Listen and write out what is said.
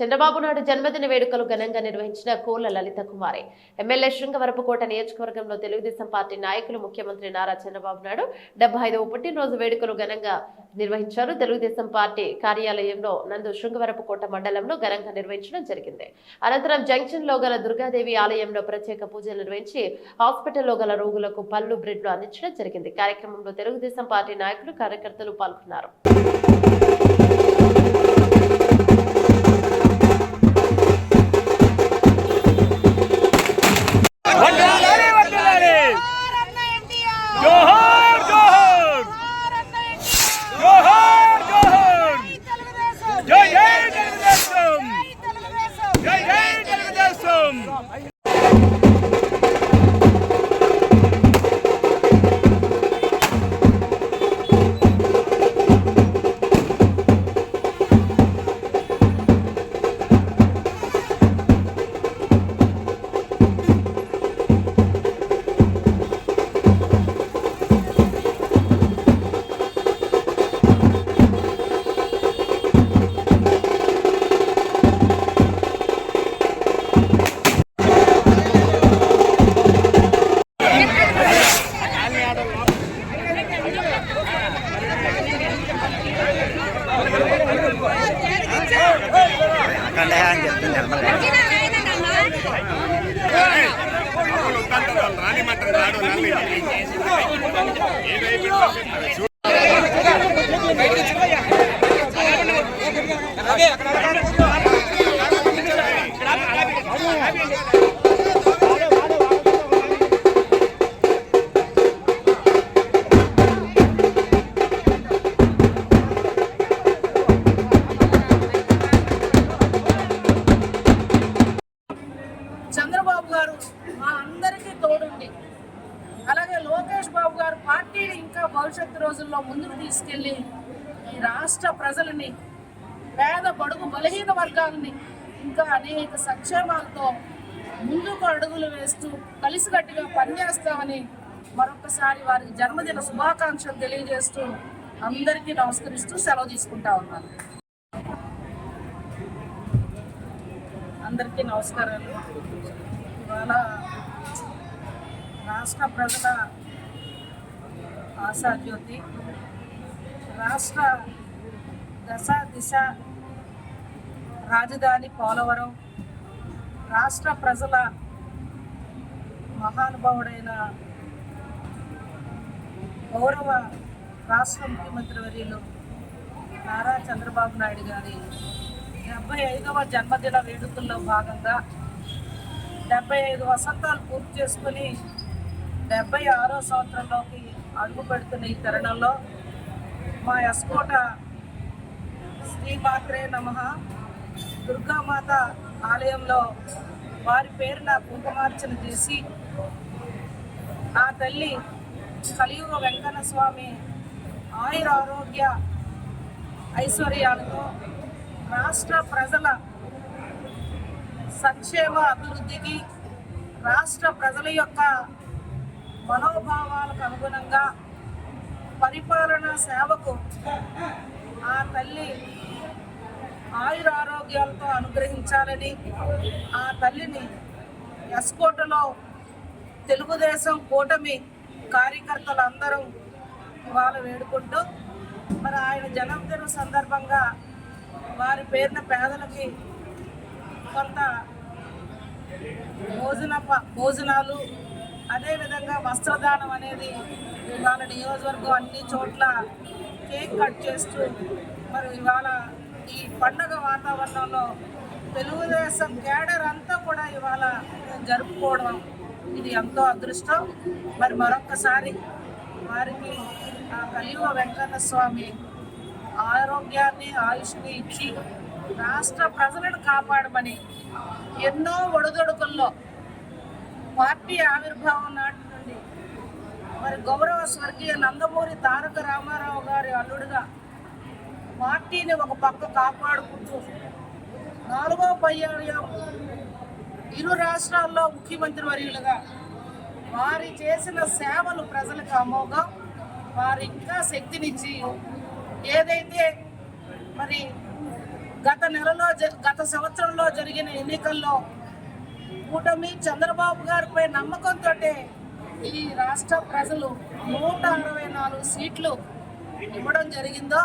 చంద్రబాబు నాయుడు జన్మదిన వేడుకలు ఘనంగా నిర్వహించిన కోళ్ల లలిత కుమారి ఎమ్మెల్యే శృంగవరపుకోట నియోజకవర్గంలో తెలుగుదేశం పార్టీ నాయకులు ముఖ్యమంత్రి నారా చంద్రబాబు నాయుడు 75వ పుట్టినరోజు వేడుకలు ఘనంగా నిర్వహించారు. తెలుగుదేశం పార్టీ కార్యాలయంలో నందు శృంగవరపుకోట మండలంలో ఘనంగా నిర్వహించడం జరిగింది. అనంతరం జంక్షన్ లో గల దుర్గాదేవి ఆలయంలో ప్రత్యేక పూజలు నిర్వహించి హాస్పిటల్లో గల రోగులకు పళ్ళు బ్రెడ్లు అందించడం జరిగింది. కార్యక్రమంలో తెలుగుదేశం పార్టీ నాయకులు కార్యకర్తలు పాల్గొన్నారు. చంద్రబాబు గారు మా అందరికీ తోడుండి, అలాగే లోకేష్ బాబు గారు పార్టీని ఇంకా భవిష్యత్తు రోజుల్లో ముందుకు తీసుకెళ్లి ఈ రాష్ట్ర ప్రజలని, పేద బడుగు బలహీన వర్గాలని ఇంకా అనేక సంక్షేమాలతో ముందుకు అడుగులు వేస్తూ కలిసికట్టుగా పనిచేస్తామని మరొకసారి వారికి జన్మదిన శుభాకాంక్షలు తెలియజేస్తూ అందరికీ నమస్కరిస్తూ సెలవు తీసుకుంటా ఉన్నాను. అందరికీ నమస్కారాలు. ఇవాళ రాష్ట్ర ప్రజల ఆశాజ్యోతి, రాష్ట్ర దశ దిశ రాజధాని పోలవరం, రాష్ట్ర ప్రజల మహానుభావుడైన గౌరవ రాష్ట్ర ముఖ్యమంత్రి వర్యులు నారా చంద్రబాబు నాయుడు గారి 75వ జన్మదిన వేడుకల్లో భాగంగా 75 వసంతాలు పూర్తి చేసుకుని 76వ సంవత్సరంలోకి అడుగు పెడుతున్న ఈ తరుణంలో మా ఎస్కోట శ్రీమాత్రే నమః దుర్గామాత ఆలయంలో వారి పేరున కుంకుమార్చన చేసి ఆ తల్లి కలియుగ వెంకన్న స్వామి ఆయుర ఆరోగ్య ఐశ్వర్యాలతో రాష్ట్ర ప్రజల సంక్షేమ అభివృద్ధికి, రాష్ట్ర ప్రజల యొక్క మనోభావాలకు అనుగుణంగా పరిపాలన సేవకు ఆ తల్లి ఆయుర ఆరోగ్యాలతో అనుగ్రహించాలని ఆ తల్లిని ఎస్కోటలో తెలుగుదేశం కూటమి కార్యకర్తలందరూ ఇవాళ వేడుకుంటూ, మరి ఆయన జన్మదిన సందర్భంగా వారి పేరున పేదలకి కొంత భోజనాలు, అదేవిధంగా వస్త్రదానం అనేది ఇవాళ నియోజకవర్గం అన్ని చోట్ల కేక్ కట్ చేస్తూ మరి ఇవాళ ఈ పండగ వాతావరణంలో తెలుగుదేశం క్యాడర్ అంతా కూడా ఇవాళ జరుపుకోవడం ఇది ఎంతో అదృష్టం. మరి మరొక్కసారి వారికి ఆ కలియుగ వెంకన్న స్వామి ఆరోగ్యాన్ని, ఆయుష్ని ఇచ్చి రాష్ట్ర ప్రజలను కాపాడమని ఎన్నో ఒడిదొడుకుల్లో పార్టీ ఆవిర్భావం నాటి నుండి మరి గౌరవ స్వర్గీయ నందమూరి తారక రామారావు గారి అల్లుడుగా పార్టీని ఒక పక్క కాపాడుకుంటూ 4వ పర్యాయం ఇరు రాష్ట్రాల్లో ముఖ్యమంత్రి వర్యులుగా వారి చేసిన సేవలు ప్రజలకు అమోఘం. వారు ఇంకా శక్తినిచ్చి ఏదైతే మరి గత సంవత్సరంలో జరిగిన ఎన్నికల్లో కూటమి చంద్రబాబు గారిపై నమ్మకంతో ఈ రాష్ట్ర ప్రజలు 164 సీట్లు ఇవ్వడం జరిగిందో